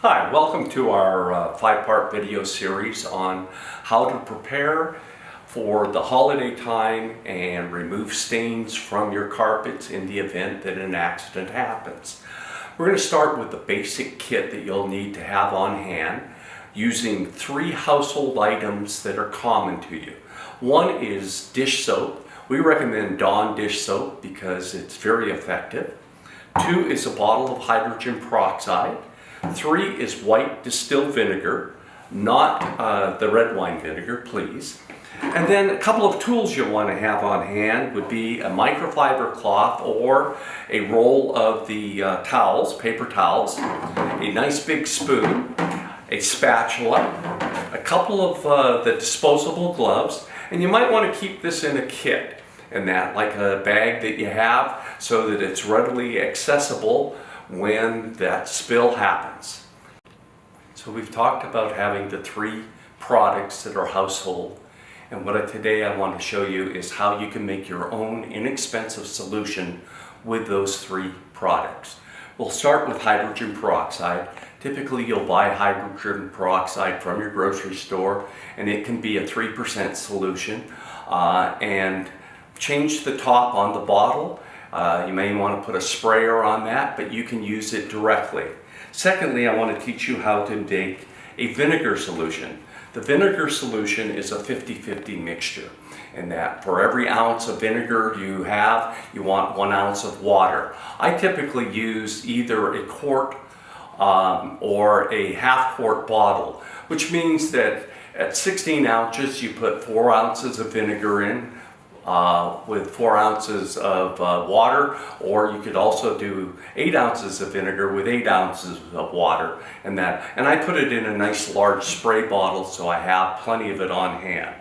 Hi, welcome to our five-part video series on how to prepare for the holiday time and remove stains from your carpets in the event that an accident happens. We're going to start with the basic kit that you'll need to have on hand using three household items that are common to you. One is dish soap. We recommend Dawn dish soap because it's very effective. Two is a bottle of hydrogen peroxide. Three is white distilled vinegar, not the red wine vinegar, please. And then a couple of tools you'll want to have on hand would be a microfiber cloth or a roll of the towels, paper towels, a nice big spoon, a spatula, a couple of the disposable gloves, and you might want to keep this in a kit, and that like a bag that you have so that it's readily accessible when that spill happens. So we've talked about having the three products that are household, and today I want to show you is how you can make your own inexpensive solution with those three products. We'll start with hydrogen peroxide. Typically you'll buy hydrogen peroxide from your grocery store, and it can be a 3% solution, and change the top on the bottle. You may want to put a sprayer on that, but you can use it directly. Secondly, I want to teach you how to make a vinegar solution. The vinegar solution is a 50-50 mixture, in that for every ounce of vinegar you have, you want 1 ounce of water. I typically use either a quart or a half-quart bottle, which means that at 16 ounces you put 4 ounces of vinegar in, with 4 ounces of water, or you could also do 8 ounces of vinegar with 8 ounces of water, and I put it in a nice large spray bottle so I have plenty of it on hand.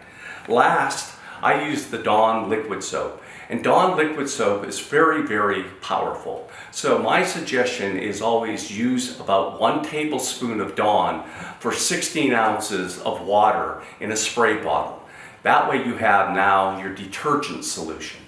Last, I use the Dawn liquid soap, and Dawn liquid soap is very, very powerful. So my suggestion is always use about 1 tablespoon of Dawn for 16 ounces of water in a spray bottle. That way you have now your detergent solution.